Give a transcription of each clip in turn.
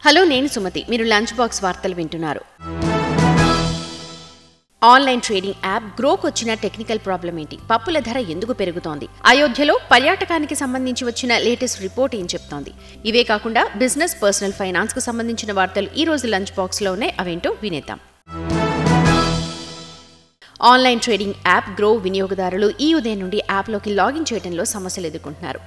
Hello, నేను సుమతి. మీరు lunch box వార్తలు వింటున్నారు. ఆన్లైన్ ట్రేడింగ్ యాప్ గ్రోకు వచ్చిన టెక్నికల్ ప్రాబ్లం ఏంటి? పప్పుల ధర ఎందుకు పెరుగుతోంది? అయోధ్యలో పర్యాటకానికి సంబంధించి వచ్చిన లేటెస్ట్ రిపోర్ట్ ఏం చెప్తోంది? ఇవే కాకుండా బిజినెస్, పర్సనల్ ఫైనాన్స్ కు సంబంధించిన వార్తలు ఈ రోజు లంచ్ బాక్స్ లో ఉన్నాయి. అవేంటో వినేద్దాం. ఆన్లైన్ ట్రేడింగ్ యాప్ గ్రో వినియోగదారులు ఈ ఉదయం నుండి యాప్లోకి లాగిన్ చేయడంలో సమస్యలు ఎదుర్కొంటున్నారు.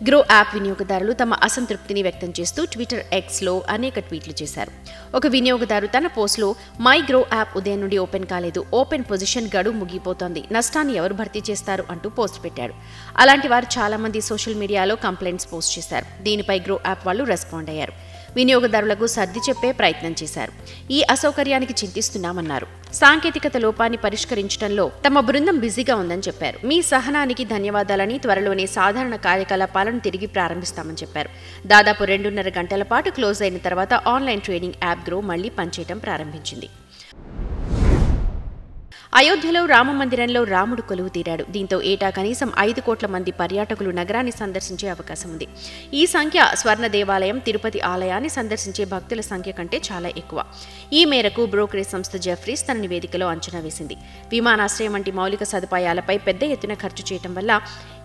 గ్రో యాప్ వినియోగదారులు తమ అసంతృప్తిని వ్యక్తం చేస్తూ ట్విట్టర్ ఎక్స్లో అనేక ట్వీట్లు చేశారు. ఒక వినియోగదారు తన పోస్ట్లో మై గ్రో యాప్ ఉదయం నుండి ఓపెన్ కాలేదు, ఓపెన్ పొజిషన్ గడువు ముగిపోతోంది, నష్టాన్ని ఎవరు భర్తీ చేస్తారు అంటూ పోస్ట్ పెట్టాడు. అలాంటి వారు చాలా మంది సోషల్ మీడియాలో కంప్లైంట్స్ పోస్ట్ చేశారు. దీనిపై గ్రో యాప్ వాళ్ళు రెస్పాండ్ అయ్యారు. వినియోగదారులకు సర్ది చెప్పే ప్రయత్నం చేశారు. ఈ అసౌకర్యానికి చింతిస్తున్నామన్నారు. సాంకేతికత లోపాన్ని పరిష్కరించడంలో తమ బృందం బిజీగా ఉందని చెప్పారు. మీ సహనానికి ధన్యవాదాలని, త్వరలోనే సాధారణ కార్యకలాపాలను తిరిగి ప్రారంభిస్తామని చెప్పారు. దాదాపు 2.5 గంటల పాటు క్లోజ్ అయిన తర్వాత ఆన్లైన్ ట్రేడింగ్ యాప్ గ్రో మళ్లీ పనిచేయడం ప్రారంభించింది. అయోధ్యలో రామ మందిరంలో రాముడు కొలువు తీరాడు. దీంతో ఏటా కనీసం 5 కోట్ల మంది పర్యాటకులు నగరాన్ని సందర్శించే అవకాశం ఉంది. ఈ సంఖ్య స్వర్ణ దేవాలయం, తిరుపతి ఆలయాన్ని సందర్శించే భక్తుల సంఖ్య కంటే చాలా ఎక్కువ. ఈ మేరకు బ్రోకరేజ్ సంస్థ జెఫ్రీస్ తన నివేదికలో అంచనా వేసింది. విమానాశ్రయం వంటి మౌలిక సదుపాయాలపై పెద్ద ఎత్తున ఖర్చు చేయడం వల్ల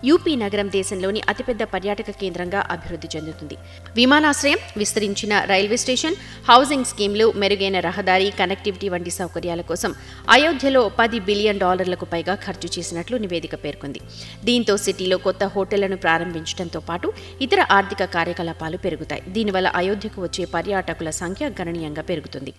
యూపీ నగరం దేశంలోని అతిపెద్ద పర్యాటక కేంద్రంగా అభివృద్ధి చెందుతుంది. విమానాశ్రయం, విస్తరించిన రైల్వే స్టేషన్, హౌసింగ్ స్కీమ్లు, మెరుగైన రహదారి కనెక్టివిటీ వంటి సౌకర్యాల కోసం అయోధ్యలో $10 బిలియన్ పైగా ఖర్చు చేసినట్లు నివేదిక పేర్కొంది. దీంతో సిటీలో కొత్త హోటళ్లను ప్రారంభించడంతో పాటు ఇతర ఆర్థిక కార్యకలాపాలు పెరుగుతాయి. దీనివల్ల అయోధ్యకు వచ్చే పర్యాటకుల సంఖ్య గణనీయంగా పెరుగుతుంది.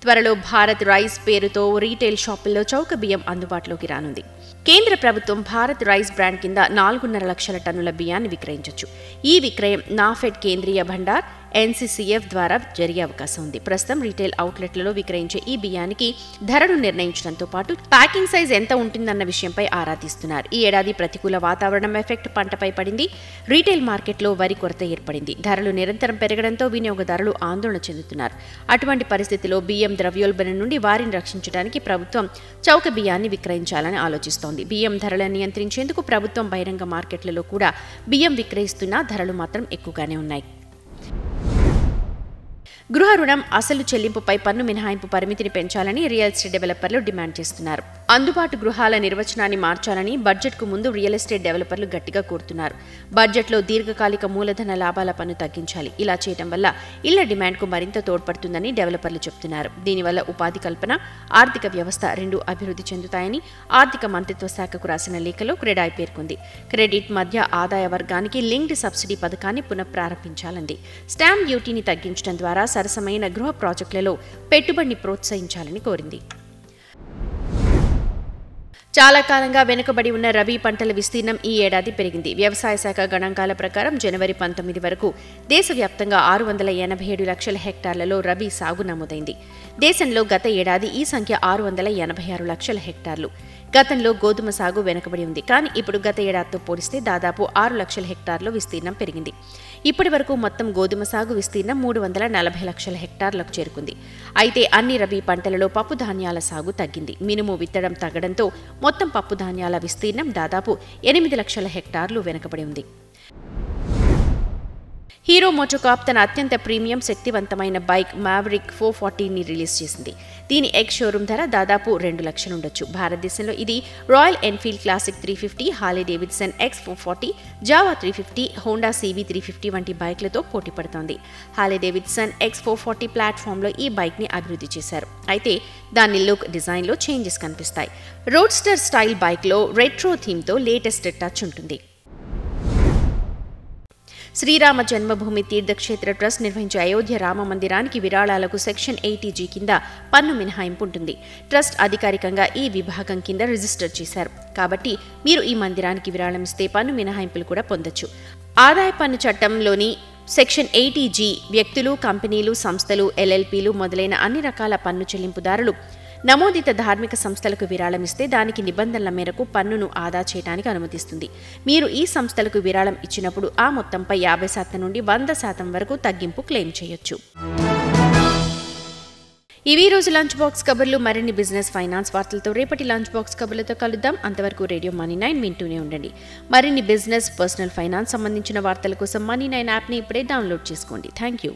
త్వరలో భారత్ రైస్ పేరుతో రీటైల్ షాపుల్లో చౌక బియ్యం అందుబాటులోకి రానుంది. కేంద్ర ప్రభుత్వం భారత్ రైస్ బ్రాండ్ కింద 4.5 లక్షల టన్నుల బియ్యాన్ని విక్రయించవచ్చు. ఈ విక్రయం నాఫెడ్ కేంద్రీయ భండార్ ఎన్సీసీఎఫ్ ద్వారా జరిగే అవకాశం ఉంది. ప్రస్తుతం రీటైల్ అవుట్లెట్లలో విక్రయించే ఈ బియ్యానికి ధరను నిర్ణయించడంతో పాటు ప్యాకింగ్ సైజ్ ఎంత ఉంటుందన్న విషయంపై ఆరా తీస్తున్నారు. ఈ ఏడాది ప్రతికూల వాతావరణం ఎఫెక్ట్ పంటపై పడింది. రీటైల్ మార్కెట్లో వరి కొరత ఏర్పడింది. ధరలు నిరంతరం పెరగడంతో వినియోగదారులు ఆందోళన చెందుతున్నారు. అటువంటి పరిస్థితిలో బియ్యం ద్రవ్యోల్బణం నుండి వారిని రక్షించడానికి ప్రభుత్వం చౌక బియ్యాన్ని విక్రయించాలని ఆలోచిస్తోంది. బియ్యం ధరలను నియంత్రించేందుకు ప్రభుత్వం బహిరంగ మార్కెట్లలో కూడా బియ్యం విక్రయిస్తున్నా ధరలు మాత్రం ఎక్కువగానే ఉన్నాయి. గృహ రుణం అసలు చెల్లింపుపై పన్ను మినహాయింపు పరిమితిని పెంచాలని రియల్ ఎస్టేట్ డెవలపర్లు డిమాండ్ చేస్తున్నారు. అందుబాటు గృహాల నిర్వచనాన్ని మార్చాలని బడ్జెట్కు ముందు రియల్ ఎస్టేట్ డెవలపర్లు గట్టిగా కోరుతున్నారు. బడ్జెట్లో దీర్ఘకాలిక మూలధన లాభాల పన్ను తగ్గించాలి. ఇలా చేయడం వల్ల ఇళ్ల డిమాండ్కు మరింత తోడ్పడుతుందని డెవలపర్లు చెబుతున్నారు. దీనివల్ల ఉపాధి కల్పన, ఆర్థిక వ్యవస్థ రెండూ అభివృద్ధి చెందుతాయని ఆర్థిక మంత్రిత్వ శాఖకు రాసిన లేఖలో క్రెడాయ్ పేర్కొంది. క్రెడిట్ మధ్య ఆదాయ వర్గానికి లింక్డ్ సబ్సిడీ పథకాన్ని పునఃప్రారంభించాలంది. స్టాంప్ డ్యూటీని తగ్గించడం ద్వారా సరసమైన గృహ ప్రాజెక్టులలో పెట్టుబడిని ప్రోత్సహించాలని కోరింది. చాలా కాలంగా వెనుకబడి ఉన్న రబీ పంటల విస్తీర్ణం ఈ ఏడాది పెరిగింది. వ్యవసాయ శాఖ గణాంకాల ప్రకారం జనవరి 19 వరకు దేశవ్యాప్తంగా 687 లక్షల హెక్టార్లలో రబీ సాగు నమోదైంది. దేశంలో గత ఏడాది ఈ సంఖ్య 686 లక్షల హెక్టార్లు. గతంలో గోధుమ సాగు వెనుకబడి ఉంది. కానీ ఇప్పుడు గత ఏడాదితో పోలిస్తే దాదాపు 6 లక్షల హెక్టార్లు విస్తీర్ణం పెరిగింది. ఇప్పటి వరకు మొత్తం గోధుమ సాగు విస్తీర్ణం 340 లక్షల హెక్టార్లకు చేరుకుంది. అయితే అన్ని రబీ పంటలలో పప్పు ధాన్యాల సాగు తగ్గింది. మినుము విత్తడం తగ్గడంతో మొత్తం పప్పు ధాన్యాల విస్తీర్ణం దాదాపు 8 లక్షల హెక్టార్లు వెనుకబడి ఉంది. హీరో మోటోకార్ప్ తన అత్యంత ప్రీమియం శక్తివంతమైన బైక్ మావరిక్ 440ని రిలీజ్ చేసింది. దీని ఎక్స్ షోరూమ్ ధర దాదాపు 2 లక్షలు ఉండొచ్చు. భారతదేశంలో ఇది royal Enfield classic 350, Harley Davidson X440, Java 350, Honda CB 350 వంటి బైక్లతో పోటీ పడుతోంది. హార్లీ డేవిడ్సన్ X440 ప్లాట్ఫామ్లో ఈ బైక్ని అభివృద్ధి చేశారు. అయితే దాని లుక్, డిజైన్లో చేంజెస్ కనిపిస్తాయి. రోడ్స్టర్ స్టైల్ బైక్లో రెట్రో థీమ్తో లేటెస్ట్ టచ్ ఉంటుంది. శ్రీరామ జన్మభూమి తీర్థక్షేత్ర ట్రస్ట్ నిర్వహించే అయోధ్య రామ మందిరానికి విరాళాలకు సెక్షన్ 80G కింద పన్ను మినహాయింపు ఉంటుంది. ట్రస్ట్ అధికారికంగా ఈ విభాగం కింద రిజిస్టర్ చేశారు. కాబట్టి మీరు ఈ మందిరానికి విరాళం ఇస్తే పన్ను మినహాయింపులు కూడా పొందొచ్చు. ఆదాయ పన్ను చట్టంలోని సెక్షన్ 80G వ్యక్తులు, కంపెనీలు, సంస్థలు, LLPలు మొదలైన అన్ని రకాల పన్ను చెల్లింపుదారులు నమోదిత ధార్మిక సంస్థలకు విరాళమిస్తే దానికి నిబంధనల మేరకు పన్నును ఆదా చేయడానికి అనుమతిస్తుంది. మీరు ఈ సంస్థలకు విరాళం ఇచ్చినప్పుడు ఆ మొత్తంపై 50% నుండి 100% వరకు తగ్గింపు క్లెయిమ్ చేయొచ్చు. ఇవి రోజు లంచ్ బాక్స్ కబుర్లు. మరిన్ని బిజినెస్, ఫైనాన్స్ వార్తలతో రేపటి లంచ్ బాక్స్ కబుర్లతో కలుద్దాం. అంతవరకు రేడియో మనీ 9 వింటూనే ఉండండి. మరిన్ని బిజినెస్, పర్సనల్ ఫైనాన్స్ సంబంధించిన వార్తల కోసం మనీ 9 యాప్ని ఇప్పుడే డౌన్లోడ్ చేసుకోండి. Thank you.